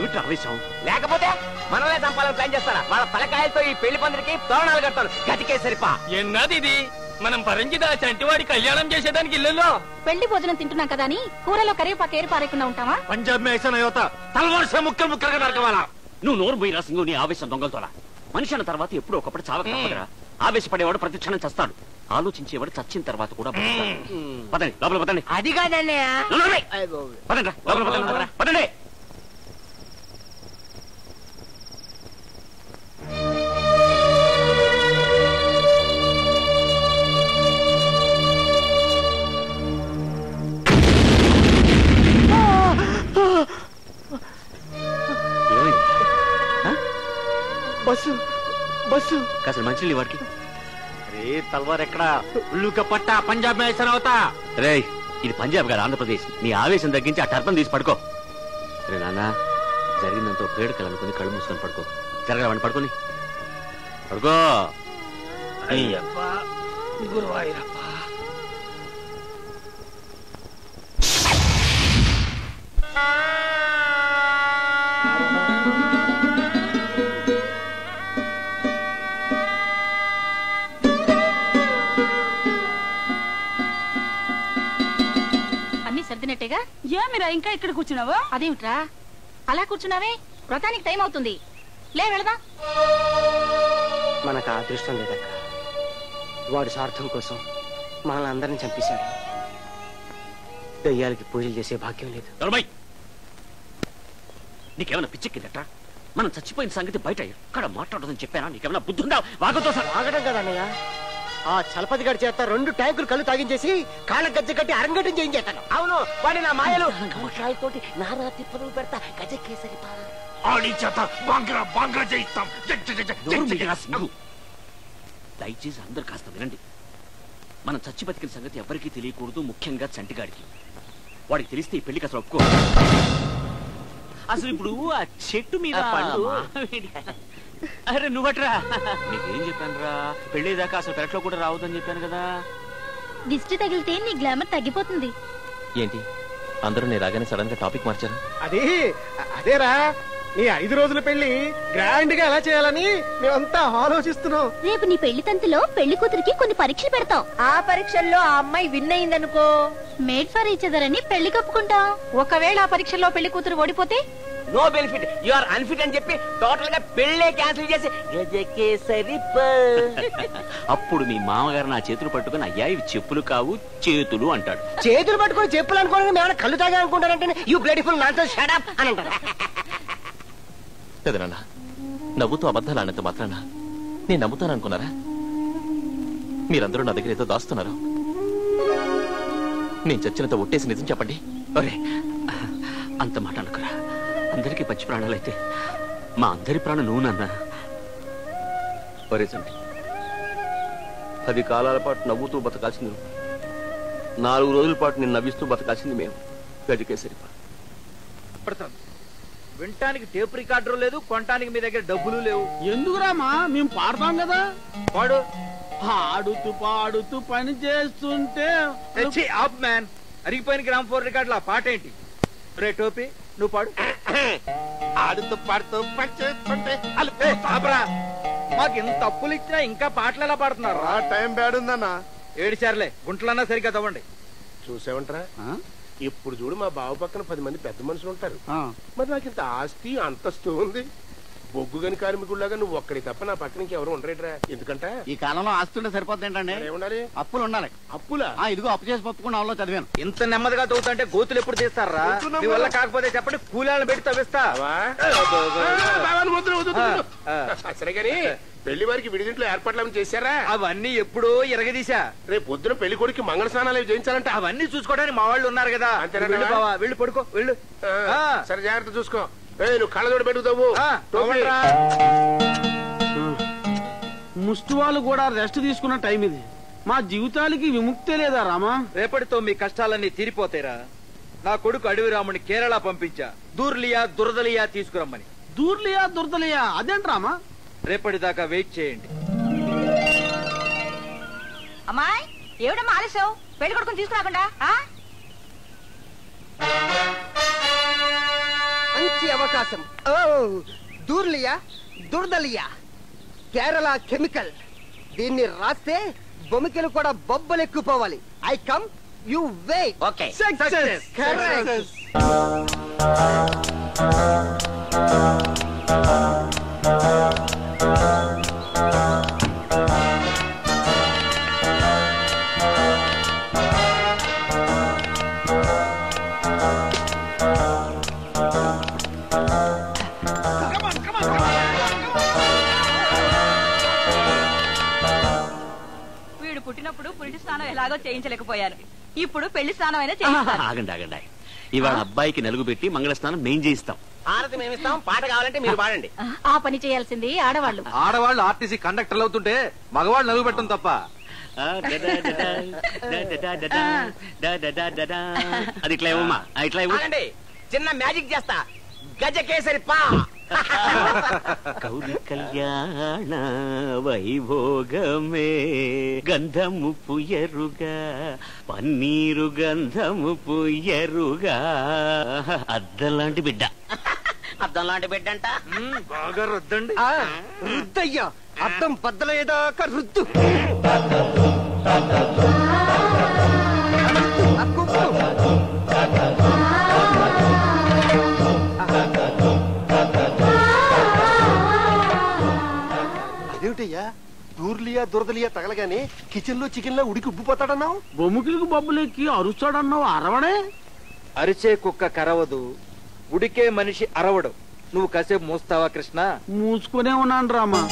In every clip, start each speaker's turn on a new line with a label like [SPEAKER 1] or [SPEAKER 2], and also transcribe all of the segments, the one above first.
[SPEAKER 1] ఏమిటి ఆవేశం?
[SPEAKER 2] లేకపోతే మనల్నే చంపాలని ప్లాన్ చేస్తారా? వాళ్ళ తలకాయలతో ఈ పెళ్లి పందిరికి తోరణాలు కడతాను. గతికే సరిపా.
[SPEAKER 3] ఎన్నది ఇది? మనం పరంజిదా చంటివాడి కళ్యాణం చేసేదానికి ఇల్లులో
[SPEAKER 4] పెళ్లి భోజనం తింటున్నాం కదా అని కూరలో కరివేపాకు ఏరి పారేకుండా ఉంటావా?
[SPEAKER 1] పంజాబ్ మేసన యువత తలవర్ష ముక్కలు ముక్కలుగా నరకవాలా? నువ్వు నోరు పోయి రాసింగు, నీ ఆవేశం దొంగలతోలా. మనిషి అన్న తర్వాత ఎప్పుడో ఒకప్పుడు చావక తప్పదురా. ఆవేశపడేవాడు ప్రతి క్షణం చస్తాడు, ఆలోచించేవాడు చచ్చిన తర్వాత కూడా పదండి లోపల పదండి.
[SPEAKER 2] అది కాదన్నయ్య.
[SPEAKER 1] పదండి లోపల పదండి పదండి.
[SPEAKER 2] బస్సు బస్సు
[SPEAKER 1] కాస్త మంచి వాడికి. రే తల్వార్ ఎక్కడా? ఉల్లుక పట్ట పంజాబ్ మేసన అవుతా. రే ఇది పంజాబ్ గారు, ఆంధ్రప్రదేశ్. నీ ఆవేశం తగ్గించి ఆ టర్పం తీసి పడుకో. రే నాన్న, జరిగిందంతా పేడుకలు అనుకుని కళ్ళు మూసుకొని పడుకో. జరగవండి, పడుకొని పడుకో.
[SPEAKER 3] అయ్యప్ప గురువాయూరప్ప.
[SPEAKER 4] సర్దినట్టేగా?
[SPEAKER 5] ఏమిరా ఇంకా ఇక్కడ కూర్చున్నావా?
[SPEAKER 4] అదేమిట్రా అలా కూర్చున్నావే? వ్రతానికి టైం అవుతుంది, లే వెళదాం.
[SPEAKER 2] మనకు అదృష్టం లేదక్క. వాడు స్వార్థం కోసం మనల్ని అందరిని చంపేశాడు. దయ్యాలకి పూజలు చేసే భాగ్యం లేదు.
[SPEAKER 1] నీకేమైనా పిచ్చెక్కిందట? మనం చచ్చిపోయిన సంగతి బయట ఎక్కడ మాట్లాడదని చెప్పానా? నీకేమైనా బుద్ధుందా? వాగతో
[SPEAKER 2] ఆగడం కదా అన్నయ్య. ఆ చలపతి గారి చేత 2 ట్యాంకులు కళ్ళు తాగించేసి కాళ్ళ గజ్జ కట్టి అరంగటం చేయించేస్తాను. అవును, వాడి నా మాయలు కమషాలతోటి నానా తిప్పలు పెడతా. గజకేసరి
[SPEAKER 1] దయచేసి అందరు కాస్త వినండి. మనం చచ్చి బతికిన సంగతి ఎవరికీ తెలియకూడదు, ముఖ్యంగా చంటిగాడికి. వాడికి తెలిస్తే ఈ పెళ్లికి అసలు ఒప్పుకో. అసలు ఇప్పుడు ఆ చెట్టు మీద అరే నువ్వట్రా, నీకేం చెప్పాను రా? పెళ్లిదాకా అసలు పెరట్లో కూడా రావద్దని చెప్పాను కదా.
[SPEAKER 4] దిష్టి తగిలితే నీ గ్లామర్ తగ్గిపోతుంది.
[SPEAKER 6] ఏంటి అందరూ నేను రాగానే సడన్ గా టాపిక్ మార్చారు?
[SPEAKER 2] అదేరా, నీ 5 రోజుల పెళ్లి గ్రాండ్ గా ఎలా చేయాలని మేమంతా ఆలోచిస్తున్నాం.
[SPEAKER 4] రేపు నీ పెళ్లి తంతులో పెళ్లి కూతురికి కొన్ని పరీక్షలు పెడతాం.
[SPEAKER 5] ఆ పరీక్షల్లో ఆ అమ్మాయి విన్ అయిందనుకో,
[SPEAKER 4] మేడ్ ఫర్ ఈచ్ అదర్ అని పెళ్లి కప్పుకుంటాం. ఒకవేళ ఆ పరీక్షల్లో పెళ్లి కూతురు ఓడిపోతే
[SPEAKER 2] no benefit, you are unfit అని చెప్పి టోటల్ గా పెళ్లే క్యాన్సిల్ చేసి గజకేసరి.
[SPEAKER 1] అప్పుడు మీ మామగారు నా చేతులు పట్టుకుని అయ్యా ఇవి చెప్పులు కావు చేతులు అంటాడు.
[SPEAKER 2] చేతులు పట్టుకుని చెప్పులు అనుకోవడం మేమైనా కళ్ళు తాగా అనుకుంటారంటే you beautiful nonsense shut up అని అంటారు.
[SPEAKER 6] పెదనాన్న, నవ్వుతూ అబద్ధాలు అన్నంత మాత్రాన నేను నమ్ముతాను అనుకున్నారా? మీరందరూ నా దగ్గర ఏదో దాస్తున్నారు. నేను చచ్చినంత ఒట్టేసి నిజం చెప్పండి.
[SPEAKER 1] ఒరే అంత మాట అనుకురా. అందరికీ పచ్చి ప్రాణాలైతే మా అందరి ప్రాణం నువ్వు నాన్న.
[SPEAKER 7] ఒరే సంటి, 10 కాలాల పాటు నవ్వుతూ బతకాల్సింది నువ్వు, 4 రోజుల పాటు నేను నవ్విస్తూ బతకాల్సింది మేము. గజకేసరి
[SPEAKER 8] వినటానికి టేప్ రికార్డర్ లేదు, కొనటానికి మీ దగ్గర డబ్బులు లేవు.
[SPEAKER 3] ఎందుకురామా, మేము పాడతాం కదా.
[SPEAKER 8] పాడు.
[SPEAKER 3] ఆడుతూ పాడుతూ పని చేస్తుంటే
[SPEAKER 8] ఆప్ మ్యాన్, అరిగిపోయిన గ్రామ్ 4 రికార్డులు. ఆ పాట ఏంటి? రే టోపీ, నువ్వు పాడు.
[SPEAKER 3] ఆడుతూ పాడుతూ పని చేస్తుంటే
[SPEAKER 8] మాకు ఇంత అప్పులు ఇచ్చినా ఇంకా పాటలు ఎలా పాడుతున్నారు?
[SPEAKER 3] టైం బ్యాడ్ ఉందన్నా.
[SPEAKER 8] ఏడిచారులే, గుంటలన్నా సరిగ్గా తవ్వండి.
[SPEAKER 9] చూసావంటరా, ఇప్పుడు చూడు మా బావ పక్కన 10 మంది పెద్ద మనుషులు ఉంటారు. మరి నాకు ఇంత ఆస్తి అంతస్తు ఉంది. బొగ్గు గని కార్మికుల్లాగా నువ్వు ఒక్కడి తప్ప నా పక్కన ఇంకెవరు ఉండరేట్రా. ఎందుకంటే
[SPEAKER 3] ఈ కాలంలో ఆస్తుంటే సరిపోతుంది ఏంటండి?
[SPEAKER 9] ఏముండాలి?
[SPEAKER 3] అప్పులు ఉండాలి.
[SPEAKER 9] అప్పులా?
[SPEAKER 3] ఇదిగో అప్పు చేసి పప్పుకున్న వాళ్ళు చదివాను.
[SPEAKER 8] ఇంత నెమ్మదిగా తవ్వుతుంటే గోతులు ఎప్పుడు తీస్తారా? మీ వల్ల కాకపోతే చెప్పండి, కూలీలను పెట్టి తవ్విస్తా.
[SPEAKER 9] సరే గాని పెళ్లి వారికి విడిదింట్లో ఏర్పాట్లు చేశారా?
[SPEAKER 8] అవన్నీ ఎప్పుడో ఎరగదీశా.
[SPEAKER 9] రేపు పొద్దున పెళ్లి కొడుకు మంగళ స్నానాలు చేయించాలంటే
[SPEAKER 8] అవన్నీ చూసుకోవడానికి మా వాళ్ళు ఉన్నారు కదా. వెళ్ళు పడుకో, వెళ్ళు.
[SPEAKER 9] సరే జాగ్రత్త చూసుకో. నువ్వు కళ్ళజోడు పెట్టుతావు.
[SPEAKER 3] ముష్టి వాళ్ళు కూడా రెస్ట్ తీసుకున్న టైం ఇది. మా జీవితాలకి విముక్తే లేదా రామా?
[SPEAKER 8] రేపటితో మీ కష్టాలన్నీ తీరిపోతాయిరా. నా కొడుకు అడవి రాముని కేరళ పంపించా, దూర్లియా దురదలియా తీసుకురమ్మని.
[SPEAKER 3] దూర్లియా దురదలియా అదేంటి రామా?
[SPEAKER 8] రేపటిదాకా వెయిట్ చేయండి.
[SPEAKER 5] అమ్మాయి ఏమిటమ్మా ఆలస్యం? పెళ్లి కొడుకుని తీసుకురాకుండా
[SPEAKER 2] అంత మంచి అవకాశం. దూర్లియా దుర్దలియా కేరళ కెమికల్. దీన్ని రాస్తే బొమ్మికలు కూడా బొబ్బలెక్కుపోవాలి. I come, you wait.
[SPEAKER 1] Okay.
[SPEAKER 2] Success. Correct.
[SPEAKER 5] వీడు పుట్టినప్పుడు పురిటి స్నానం ఎలాగో చేయించలేకపోయాను. ఇప్పుడు పెళ్లి స్నానం అయినా చేయిస్తాను.
[SPEAKER 1] ఆగండి ఆగండి. ఇవాళ అబ్బాయికి నలుగు పెట్టి మంగళ స్నానం మేం చేయిస్తాం.
[SPEAKER 2] ఆరతి మేమిస్తాం. పాట కావాలంటే మీరు పాడండి.
[SPEAKER 4] ఆ పని చేయాల్సింది ఆడవాళ్ళు.
[SPEAKER 8] ఆడవాళ్ళు ఆర్టీసీ కండక్టర్లు అవుతుంటే మగవాళ్ళు నలుగు పెట్టడం తప్ప.
[SPEAKER 1] అది ఇట్లా ఇవ్వమ్మా, ఇట్లా ఇవ్వు.
[SPEAKER 2] చిన్న మ్యాజిక్ చేస్తా. గజకేసరి పా.
[SPEAKER 1] కౌరి కళ్యాణ వైభోగమే గంధము పుయ్యరుగా పన్నీరు గంధము పుయ్యరుగా అద్దలాంటి బిడ్డ.
[SPEAKER 2] అద్దం లాంటి బిడ్డ అంట.
[SPEAKER 8] బాగా రుద్దండి.
[SPEAKER 2] రుద్దయ్యా, అద్దం బద్దలయ్యేదాకా రుద్దు.
[SPEAKER 9] అదేమిటయ్యా దూర్లియా దురదలియా తగలగానే కిచెన్ లో చికెన్ లో ఉడికి ఉబ్బిపోతాడన్నావు.
[SPEAKER 3] బొమ్మికిలకు బొబ్బలెక్కి అరుస్తాడన్నావు, అరవడే?
[SPEAKER 8] అరిచే కుక్క కరవదు, ఉడికే మనిషి అరవడు. నువ్వు కాసేపు మూస్తావా కృష్ణ?
[SPEAKER 3] మూసుకునే ఉన్నాను రామా.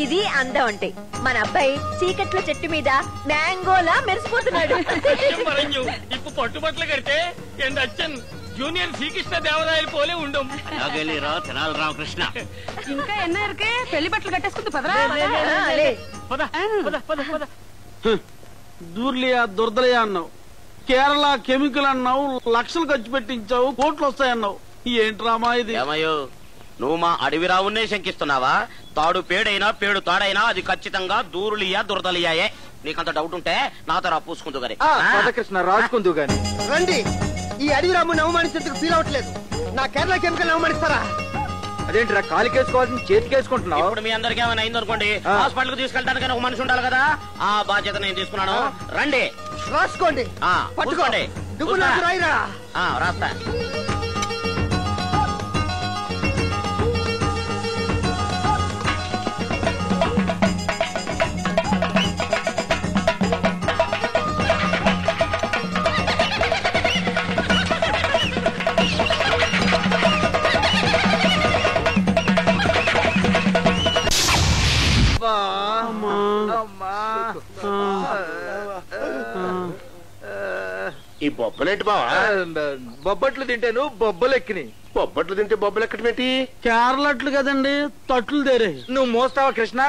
[SPEAKER 5] ఇది అందం అంటే. మన అబ్బాయి చీకట్ల చెట్టు మీద మ్యాంగోలా మెరిసిపోతున్నాడు.
[SPEAKER 1] ఇప్పుడు పట్టుబట్టలు కడితే జూనియర్ శ్రీకృష్ణ దేవరాయలు పోలే ఉండం. అలాగేలేరా తెనాలి రామకృష్ణ.
[SPEAKER 5] ఇంకా ఎన్నరికి పెళ్లి బట్టలు కట్టేసుకుంది. పదరా.
[SPEAKER 3] దూర్లియా దుర్దలియా అన్నావు, కేరళ కెమికల్ అన్నావు, లక్షలు ఖర్చు పెట్టించావు, కోట్లు వస్తాయన్నావు. ఏంటి రామా ఇది?
[SPEAKER 1] ఏమయ్యో, నువ్వు మా అడవి రావునే శంకిస్తున్నావా? తాడు పేడైనా పేడు తాడైనా అది ఖచ్చితంగా దూరులియా దురదలియాయే. నీకంత డౌట్ ఉంటే నాతో రా పూసుకుందు గాని.
[SPEAKER 8] కృష్ణ రాసుకుందు గాని.
[SPEAKER 2] రండి. ఈ అడవి రాముని అవమానించేందుకు ఫీల్ అవట్లేదు. నా కేరళ కెమికల్ అవమానిస్తారా?
[SPEAKER 8] అదేంటిరా కాలికేసుకోవాల్సింది చేతికేసుకుంటున్నావు?
[SPEAKER 1] ఇప్పుడు మీ అందరికి ఏమైనా అయిందనుకోండి, హాస్పిటల్ కు తీసుకెళ్ళడానికి ఒక మనిషి ఉండాలి కదా. ఆ బాధ్యత నేను తీసుకున్నాను. రండి,
[SPEAKER 2] రాసుకోండి.
[SPEAKER 1] పట్టుకోండి.
[SPEAKER 2] రాయిరా.
[SPEAKER 1] రాస్తా.
[SPEAKER 9] ఈ బొబ్బలేంటి బావా?
[SPEAKER 8] బొబ్బట్లు తింటేను బొబ్బలెక్కిని.
[SPEAKER 9] బొబ్బట్లు తింటే బొబ్బలెక్కటమేంటి?
[SPEAKER 3] కేరళట్లు కదండి, తట్లు తేరే.
[SPEAKER 8] నువ్వు మోస్తావా కృష్ణ?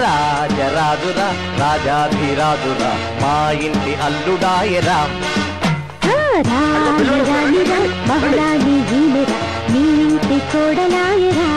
[SPEAKER 10] రాజరాజురా రాజాధిరాజురా మా ఇంటి అల్లుడాయరా.
[SPEAKER 11] మహారాణి వీణరా మీ ఇంటి కోడలాయరా.